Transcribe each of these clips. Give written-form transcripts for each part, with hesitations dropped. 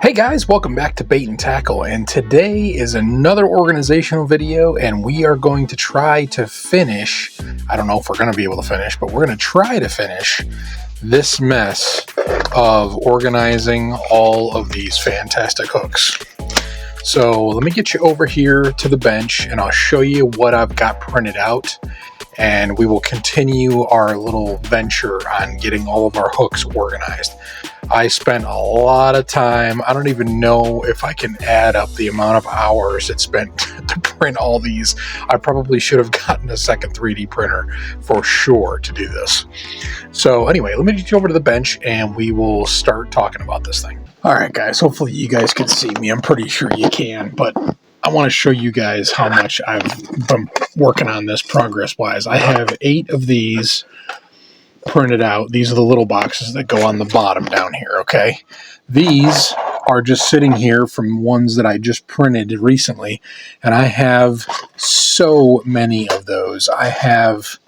Hey guys, welcome back to Bait and Tackle, and today is another organizational video, and we are going to try to finish, I don't know if we're going to be able to finish, but we're going to try to finish this mess of organizing all of these fantastic hooks. So let me get you over here to the bench and I'll show you what I've got printed out, and we will continue our little venture on getting all of our hooks organized. I spent a lot of time. I don't even know if I can add up the amount of hours it spent to print all these. I probably should have gotten a second 3D printer for sure to do this. So anyway, let me get you over to the bench and we will start talking about this thing. All right, guys, hopefully you guys can see me. I'm pretty sure you can, but I want to show you guys how much I've been working on this progress-wise. I have 8 of these printed out. These are the little boxes that go on the bottom down here, okay? These are just sitting here from ones that I just printed recently, and I have so many of those. I have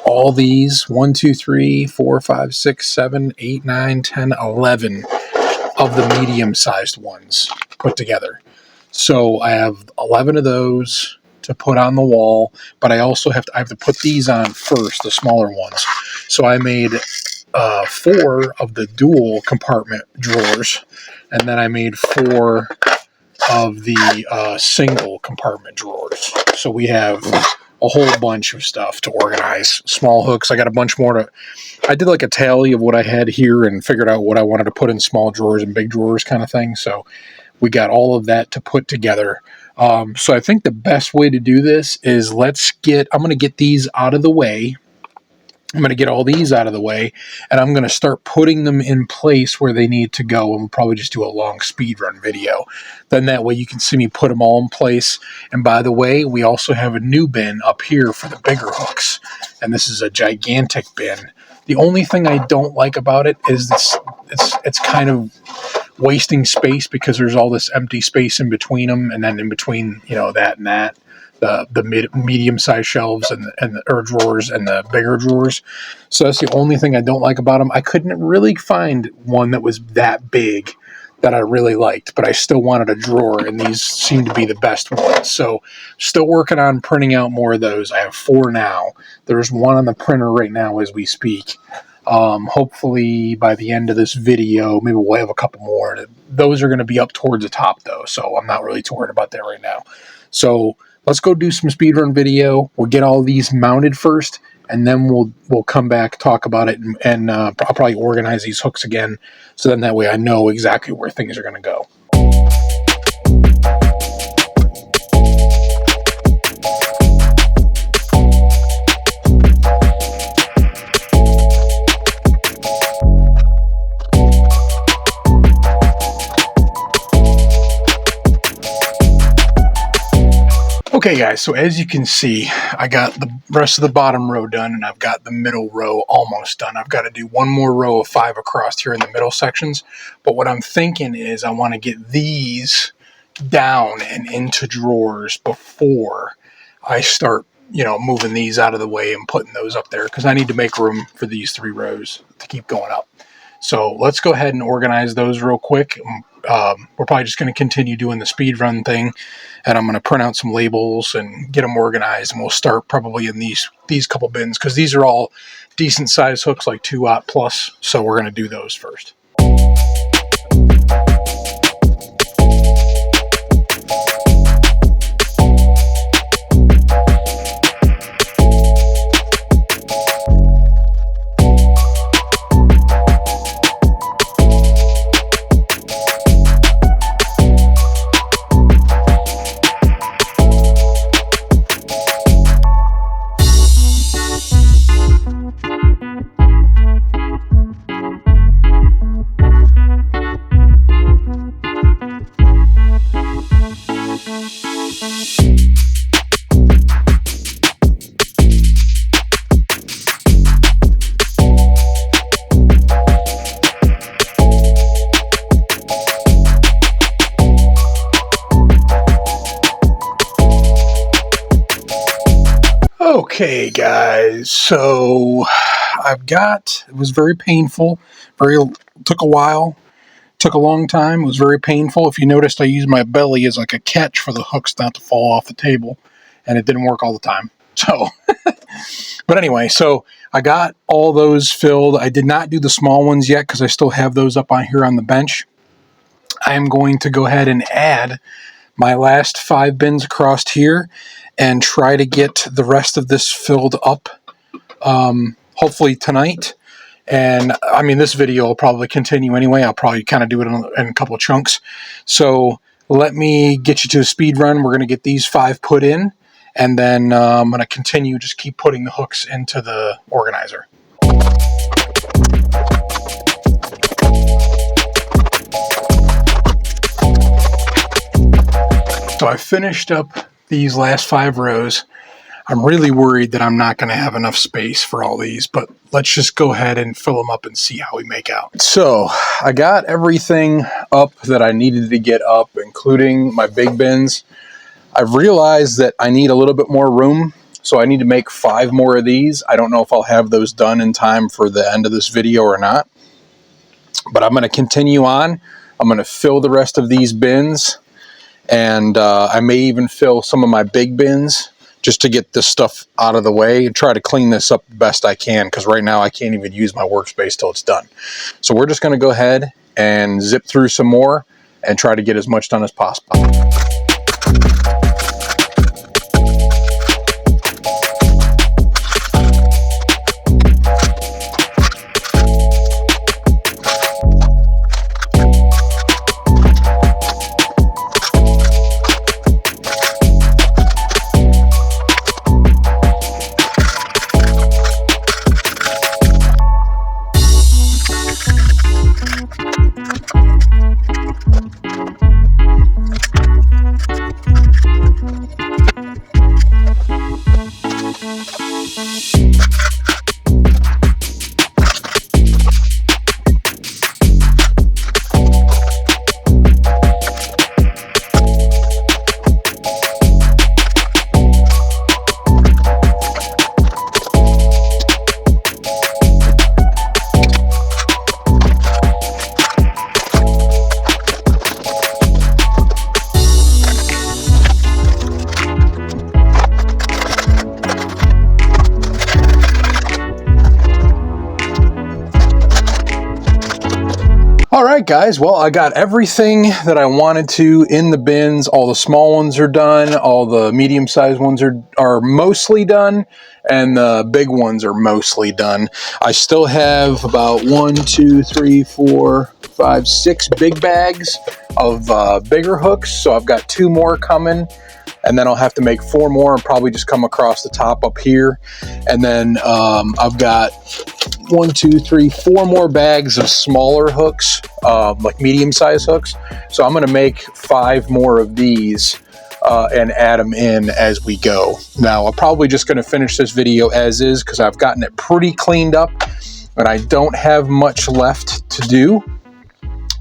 all these 1, 2, 3, 4, 5, 6, 7, 8, 9, 10, 11 of the medium-sized ones put together. So I have 11 of those to put on the wall, but I also have to put these on first, the smaller ones. So I made 4 of the dual compartment drawers, and then I made 4 of the single compartment drawers. So we have a whole bunch of stuff to organize. Small hooks. I got a bunch more to. I did like a tally of what I had here and figured out what I wanted to put in small drawers and big drawers kind of thing. So we got all of that to put together. So I think the best way to do this is I'm going to get these out of the way. I'm going to get all these out of the way, and I'm going to start putting them in place where they need to go, and we'll probably just do a long speed run video. Then that way you can see me put them all in place. And by the way, we also have a new bin up here for the bigger hooks, and this is a gigantic bin. The only thing I don't like about it is it's kind of wasting space because there's all this empty space in between them, and then in between, that and that, the medium-sized shelves and the drawers and the bigger drawers. So that's the only thing I don't like about them. I couldn't really find one that was that big that I really liked, but I still wanted a drawer, and these seem to be the best ones. So still working on printing out more of those. I have 4 now. There's 1 on the printer right now as we speak. Hopefully by the end of this video, maybe we'll have a couple more. Those are going to be up towards the top though, so I'm not really too worried about that right now. So let's go do some speedrun video. We'll get all these mounted first, and then we'll come back, talk about it, and I'll probably organize these hooks again, so then that way I know exactly where things are going to go. Okay guys, so as you can see, I got the rest of the bottom row done, and I've got the middle row almost done. I've got to do 1 more row of 5 across here in the middle sections, but what I'm thinking is I want to get these down and into drawers before I start, moving these out of the way and putting those up there, because I need to make room for these 3 rows to keep going up. So let's go ahead and organize those real quick. We're probably just going to continue doing the speed run thing, and I'm going to print out some labels and get them organized, and we'll start probably in these couple bins, because these are all decent size hooks, like 2/0 plus, so we're going to do those first. Okay guys, so it was very painful, took a while Took a long time. It was very painful. If you noticed, I used my belly as like a catch for the hooks not to fall off the table, and it didn't work all the time. So, but anyway, so I got all those filled. I did not do the small ones yet because I still have those up on here on the bench. I am going to go ahead and add my last 5 bins across here and try to get the rest of this filled up, hopefully tonight. And I mean, this video will probably continue anyway. I'll probably kind of do it in a couple of chunks. So let me get you to a speed run. We're going to get these 5 put in, and then I'm going to continue, just keep putting the hooks into the organizer. So I finished up these last 5 rows. I'm really worried that I'm not going to have enough space for all these, but let's just go ahead and fill them up and see how we make out. So I got everything up that I needed to get up, including my big bins. I've realized that I need a little bit more room, so I need to make 5 more of these. I don't know if I'll have those done in time for the end of this video or not, but I'm going to continue on. I'm going to fill the rest of these bins, and I may even fill some of my big bins just to get this stuff out of the way and try to clean this up the best I can, because right now I can't even use my workspace till it's done. So we're just going to go ahead and zip through some more and try to get as much done as possible. Alright guys, well I got everything that I wanted to in the bins. All the small ones are done, all the medium sized ones are mostly done, and the big ones are mostly done. I still have about 1, 2, 3, 4, 5, 6 big bags of bigger hooks, so I've got 2 more coming, and then I'll have to make 4 more and probably just come across the top up here. And then I've got 1, 2, 3, 4 more bags of smaller hooks, like medium-sized hooks. So I'm going to make 5 more of these and add them in as we go. Now, I'm probably just going to finish this video as is because I've gotten it pretty cleaned up and I don't have much left to do.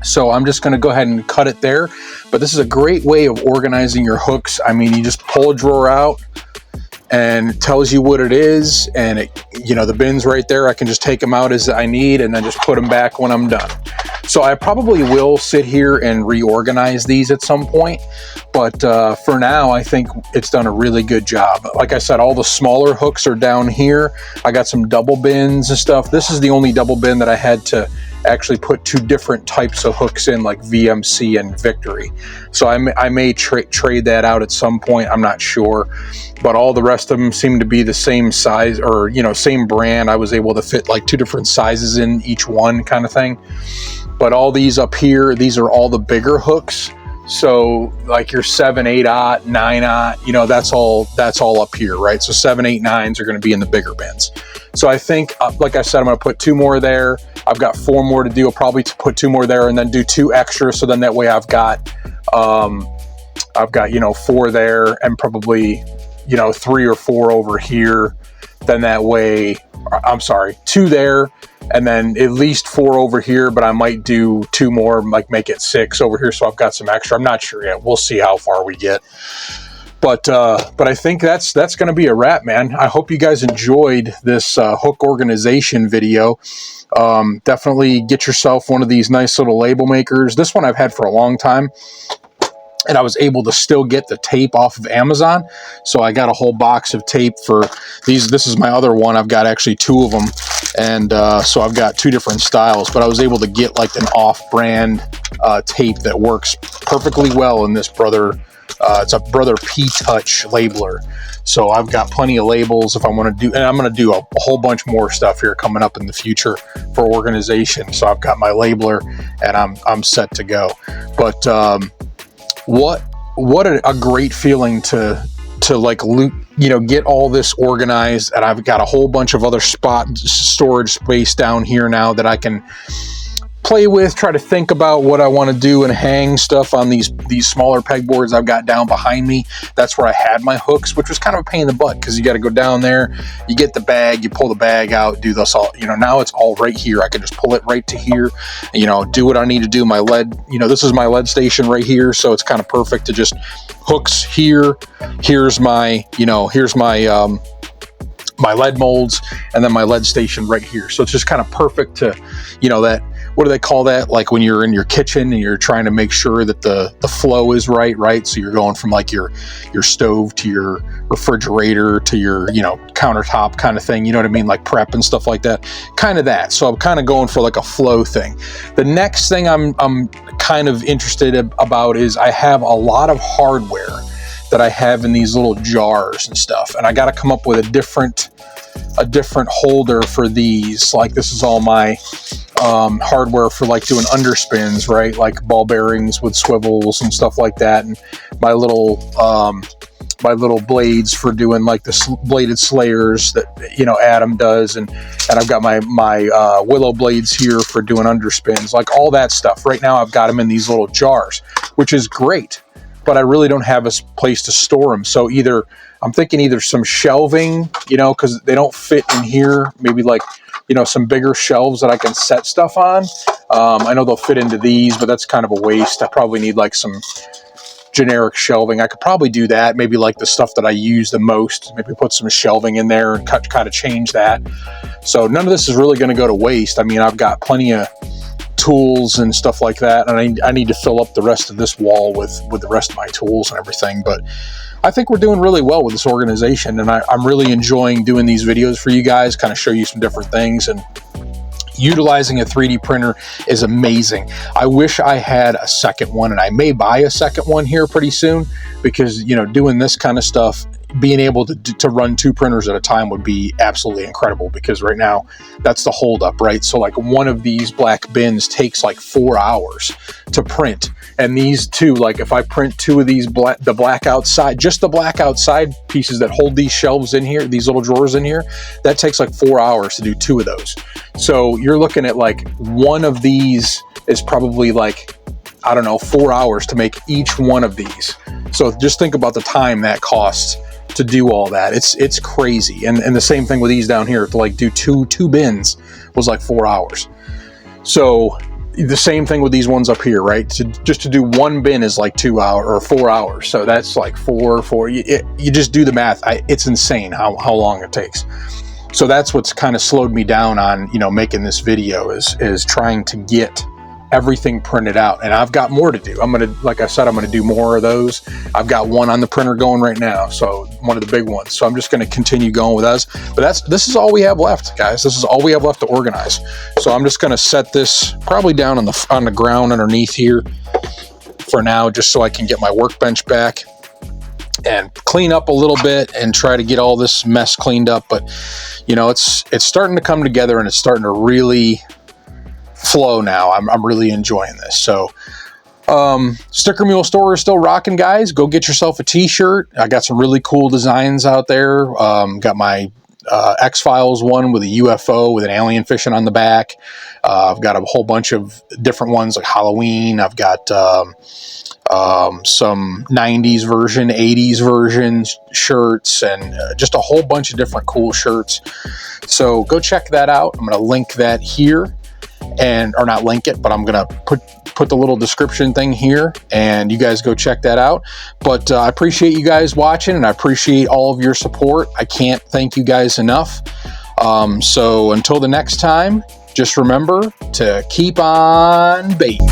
So I'm just going to go ahead and cut it there. But this is a great way of organizing your hooks. I mean, you just pull a drawer out and it tells you what it is, and it, you know, the bins right there, I can just take them out as I need and then just put them back when I'm done. So I probably will sit here and reorganize these at some point, but for now I think it's done a really good job. Like I said, all the smaller hooks are down here. I got some double bins and stuff. This is the only double bin that I had to actually put 2 different types of hooks in, like VMC and Victory. So I may trade that out at some point, I'm not sure. But all the rest of them seem to be the same size, or, you know, same brand. I was able to fit like 2 different sizes in each one, kind of thing. But all these up here, these are all the bigger hooks. So like your 7, 8/0, 9/0, you know, that's all up here, right? So 7, 8, 9s are going to be in the bigger bins. So I think, like I said, I'm going to put 2 more there. I've got 4 more to do. I'll probably put 2 more there and then do 2 extra. So then that way I've got, you know, 4 there and probably, you know, 3 or 4 over here. Then that way, I'm sorry, 2 there and then at least 4 over here, but I might do 2 more, like make it 6 over here. So I've got some extra. I'm not sure yet. We'll see how far we get. But I think that's going to be a wrap, man. I hope you guys enjoyed this hook organization video. Definitely get yourself one of these nice little label makers. This one I've had for a long time, and I was able to still get the tape off of Amazon. So I got a whole box of tape for these. This is my other one. I've got actually 2 of them. And so I've got 2 different styles, but I was able to get like an off-brand tape that works perfectly well in this Brother. It's a Brother P-Touch labeler. So I've got plenty of labels if I want to do, and I'm going to do a whole bunch more stuff here coming up in the future for organization. So I've got my labeler and I'm set to go. But what a great feeling to like loot, you know, get all this organized, and I've got a whole bunch of other storage space down here now that I can play with, try to think about what I want to do and hang stuff on these smaller pegboards I've got down behind me. That's where I had my hooks, which was kind of a pain in the butt because you got to go down there, you get the bag, you pull the bag out, do this all, you know. Now it's all right here. I can just pull it right to here, you know, do what I need to do. My lead, you know, this is my lead station right here, so it's kind of perfect to just hooks here. Here's my, you know, here's my my lead molds, and then my lead station right here. So it's just kind of perfect to, you know, that, what do they call that? Like when you're in your kitchen and you're trying to make sure that the flow is right? So you're going from like your stove to your refrigerator to your, you know, countertop kind of thing. You know what I mean? Like prep and stuff like that. Kind of that. So I'm kind of going for like a flow thing. The next thing I'm kind of interested about is I have a lot of hardware that I have in these little jars and stuff, and I got to come up with a different holder for these. Like this is all my hardware for like doing underspins, right? Like ball bearings with swivels and stuff like that, and my little blades for doing like the bladed slayers that, you know, Adam does, and I've got my willow blades here for doing underspins, like all that stuff. Right now I've got them in these little jars, which is great, but I really don't have a place to store them. So I'm thinking either some shelving, you know, because they don't fit in here, maybe like, you know, some bigger shelves that I can set stuff on. I know they'll fit into these, but that's kind of a waste. I probably need like some generic shelving. I could probably do that. Maybe like the stuff that I use the most, maybe put some shelving in there and kind of change that. So none of this is really going to go to waste. I mean, I've got plenty of tools and stuff like that, and I need to fill up the rest of this wall with the rest of my tools and everything. But I think we're doing really well with this organization, and I'm really enjoying doing these videos for you guys, kind of show you some different things. And utilizing a 3D printer is amazing. I wish I had a second one, and I may buy a second one here pretty soon, because, you know, doing this kind of stuff, being able to run 2 printers at a time would be absolutely incredible, because right now that's the holdup, right? So like one of these black bins takes like 4 hours to print, and these 2, like if I print 2 of these the black outside, just the black outside pieces that hold these shelves in here, these little drawers in here, that takes like 4 hours to do 2 of those. So you're looking at like one of these is probably like, I don't know, 4 hours to make each one of these. So just think about the time that costs to do all that. It's crazy. And the same thing with these down here, to like do two bins was like 4 hours. So the same thing with these ones up here, right? Just to do one bin is like 2 hours or 4 hours. So that's like four. You just do the math. It's insane how long it takes. So that's what's kind of slowed me down on, you know, making this video is trying to get everything printed out. And I've got more to do. Like I said, I'm gonna do more of those. I've got one on the printer going right now, so one of the big ones. So I'm just gonna continue going with us. But this is all we have left, guys. This is all we have left to organize. So I'm just gonna set this probably down on the ground underneath here for now, just so I can get my workbench back and clean up a little bit and try to get all this mess cleaned up. But you know, it's starting to come together, and it's starting to really flow now. I'm really enjoying this. So Sticker Mule store is still rocking, guys. Go get yourself a t-shirt. I got some really cool designs out there. Got my X-Files one with a UFO with an alien fishing on the back. I've got a whole bunch of different ones like Halloween. I've got some 90s version, 80s versions shirts, and just a whole bunch of different cool shirts. So go check that out. I'm going to link that here. Or not link it, but I'm going to put the little description thing here, and you guys go check that out. But I appreciate you guys watching, and I appreciate all of your support. I can't thank you guys enough. So until the next time, just remember to keep on baiting.